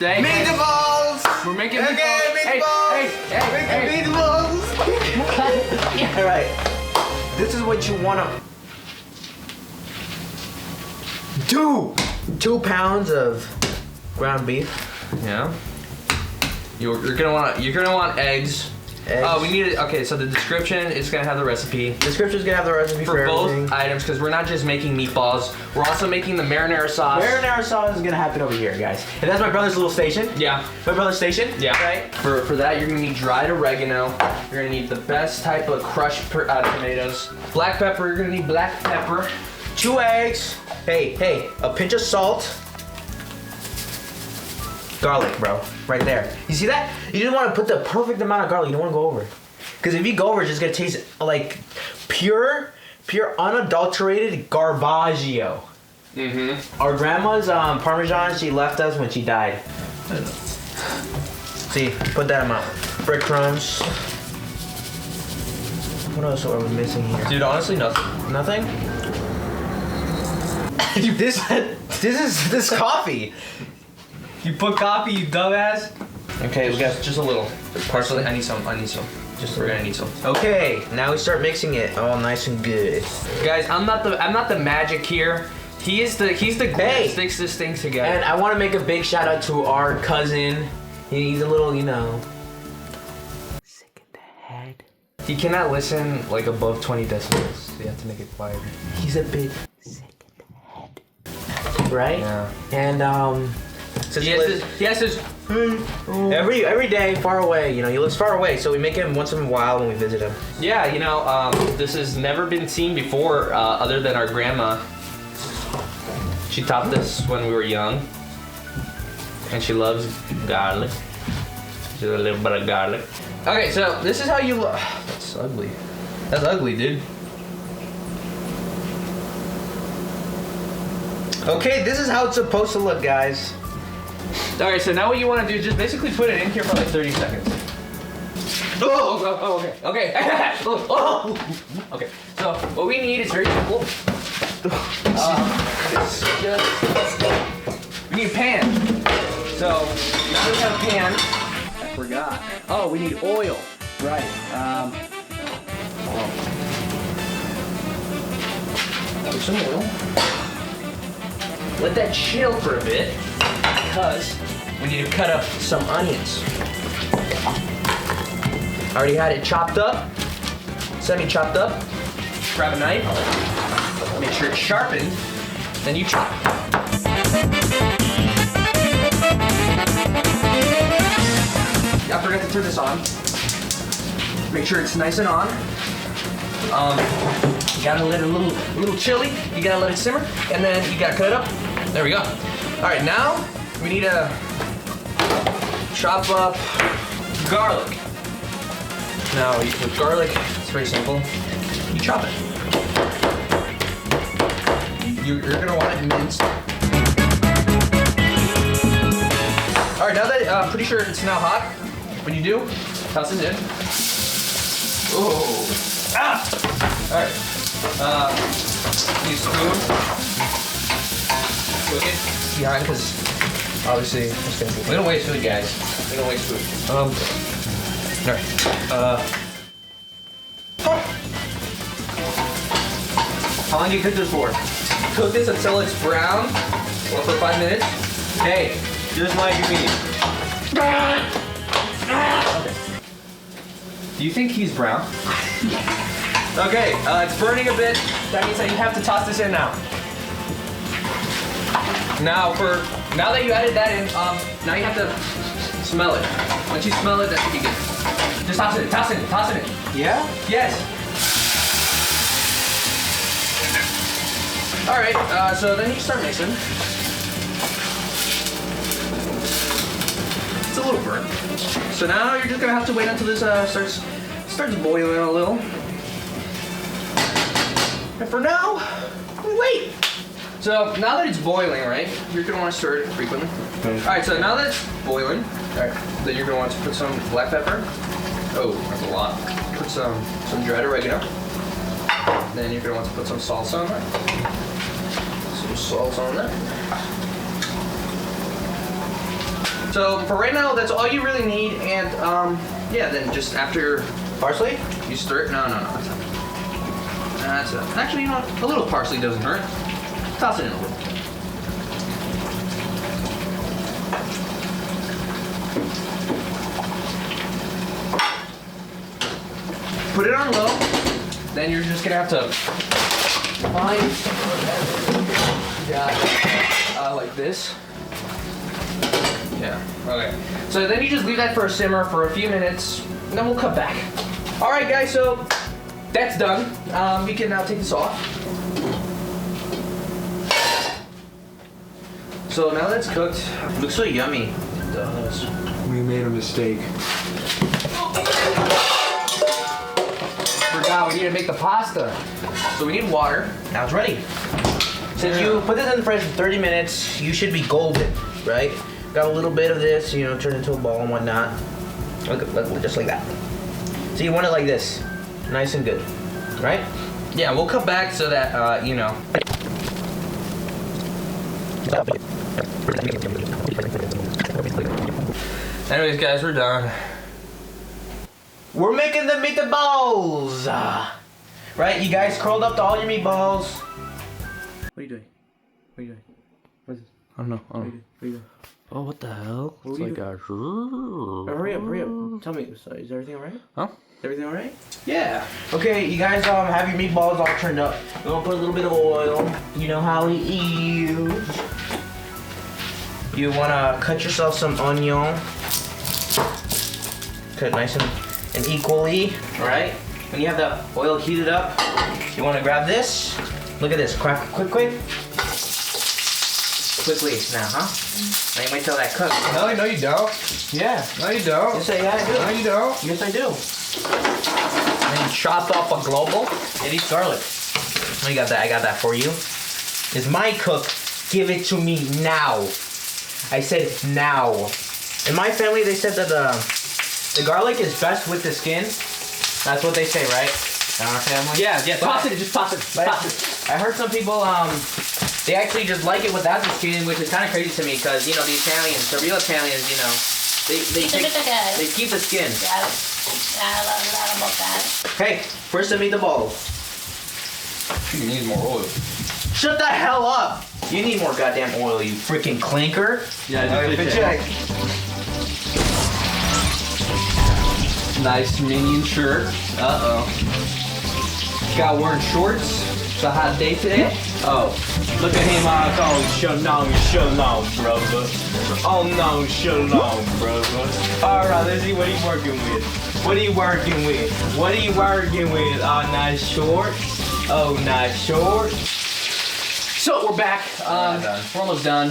Meatballs! We're making meatballs. Hey, meatballs! Yeah. Alright. This is what you wanna... 2 pounds of ground beef. Yeah. You're gonna want eggs. Oh, we need it. Okay, so the description is gonna have the recipe. Description's gonna have the recipe for both everything. items, because we're not just making meatballs. We're also making the marinara sauce. Marinara sauce is gonna happen over here, guys. And that's my brother's little station. Yeah. My brother's station. Yeah. Right. For that, you're gonna need dried oregano. You're gonna need the best type of crushed tomatoes. Black pepper. You're gonna need black pepper. 2 eggs. Hey, a pinch of salt. Garlic, bro, right there. You see that? You just want to put the perfect amount of garlic. You don't want to go over. Because if you go over, it's just gonna taste like pure, unadulterated garbaggio. Mm-hmm. Our grandma's Parmesan, she left us when she died. See, put that amount. Breadcrumbs. What else are we missing here? Dude, honestly, nothing. Nothing? This is coffee. You put coffee, you dumbass. Okay, we got just a little. Parsley. I need some. We're gonna need some. Okay, now we start mixing it all nice and good. Guys, I'm not the magic here. He's the glue that sticks this thing together. And I want to make a big shout out to our cousin. He's a little, sick in the head. He cannot listen like above 20 decibels. So you have to make it quieter. He's a bit sick in the head. Right? Yeah. And He has his every day far away. He lives far away, so we make him once in a while when we visit him. Yeah, this has never been seen before, other than our grandma. She taught this when we were young, and she loves garlic. Just a little bit of garlic. Okay, so this is how you look. That's ugly. That's ugly, dude. Okay, this is how it's supposed to look, guys. Alright, so now what you want to do is just basically put it in here for like 30 seconds. Okay. Okay, so what we need is very simple. We need a pan. So now that we have a pan, I forgot. Oh, we need oil. Right. Put some oil. Let that chill for a bit, because we need to cut up some onions. I already had it chopped up, semi-chopped up. Grab a knife, make sure it's sharpened, then you chop. I forgot to turn this on. Make sure it's nice and on. You gotta let it a little chilly. You gotta let it simmer, and then you gotta cut it up. There we go. All right, now we need to chop up garlic. Now with garlic, it's very simple. You chop it. You're gonna want it minced. All right, now that I'm pretty sure it's now hot. When you do, toss this in. Oh, ah! All right. Use spoon. Cook it behind, because obviously it's gonna be. We don't waste food, guys. We don't waste food. All right. How long do you cook this for? Cook this until it's brown, or for 5 minutes. Hey, just like you mean. Okay. Do you think he's brown? Okay, it's burning a bit. That means that you have to toss this in now. Now that you added that in, now you have to smell it. Once you smell it, that should be good. Just toss it in. Yeah? Yes. All right, so then you start mixing. It's a little burnt. So now you're just gonna have to wait until this starts boiling a little. And for now, wait. So now that it's boiling, right, you're gonna want to stir it frequently. All right, so now that it's boiling, all right, then you're gonna want to put some black pepper. Oh, that's a lot. Put some dried oregano. Then you're gonna want to put some salsa on that. Some salsa on that. So for right now, that's all you really need, and yeah, then just after Parsley? you stir it. No, that's not. That's it. Actually, you know what? A little parsley doesn't hurt. Toss it in a little. Put it on low. Then you're just gonna have to find, like this. Yeah. Okay. So then you just leave that for a simmer for a few minutes, and then we'll cut back. All right, guys. So that's done. We can now take this off. So now that's cooked. It looks so yummy. It does. We made a mistake. Forgot we need to make the pasta. So we need water. Now it's ready. Since you put this in the fridge for 30 minutes, you should be golden, right? Got a little bit of this, you know, turn into a ball and whatnot. Look, just like that. So you want it like this, nice and good, right? Yeah, we'll cut back so that you know. Anyways, guys, we're done. We're making the meatballs, right? You guys curled up to all your meatballs. What are you doing? What are you doing? What is this? I don't know. What are you doing? Oh, what the hell? What It's were like you a... Hurry up. Tell me, so is everything all right? Huh? Is everything all right? Yeah. Okay, you guys have your meatballs all turned up. We're gonna put a little bit of oil. You know how it is. You wanna cut yourself some onion. Cut nice and equally, right? When you have the oil heated up, you wanna grab this. Look at this, quick. Quickly now, huh? Now you might tell that cook. No, you don't. Yeah. No, you don't. Yes, I do. No, you don't. Yes, I do. And you chop up a global. It eats garlic. I got that for you. It's my cook. Give it to me now. I said now. In my family, they said that the garlic is best with the skin. That's what they say, right? In our family. Yeah. Toss it. Just toss it. But I heard some people, they actually just like it without the skin, which is kind of crazy to me, because you know the Italians, the real Italians, you know, they keep the skin. Hey, first to meet the balls. You need more oil. Shut the hell up! You need more goddamn oil, you freaking clinker. Yeah, Good check. Nice minion shirt. Got wearing shorts. It's a hot day today. Oh, look at him, shalom, brother. Oh no, shalom, brother. Alright, let's see what he's working with. What are you working with? Oh, nice shorts. Oh, nice shorts. So we're back. We're almost done.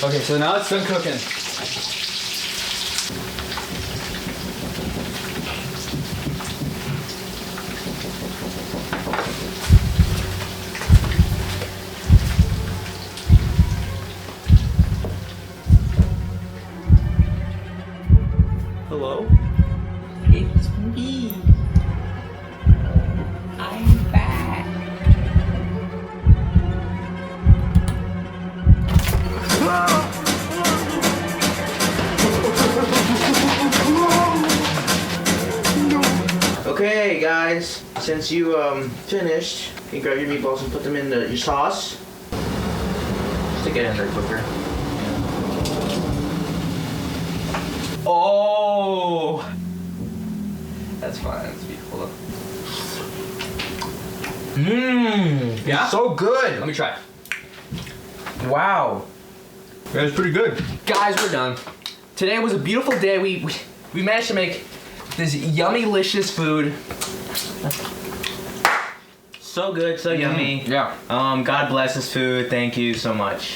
Okay, so now it's done cooking. Hello? It's me. I'm back. Okay, guys, since you finished, you can grab your meatballs and put them in your sauce. Stick it in there quicker. Oh! That's fine. That's beautiful. Mmm. Yeah? So good. Let me try. Wow. That's pretty good. Guys, we're done. Today was a beautiful day. We managed to make this yummy-licious food. So good, so yummy. Yeah. God bless this food. Thank you so much.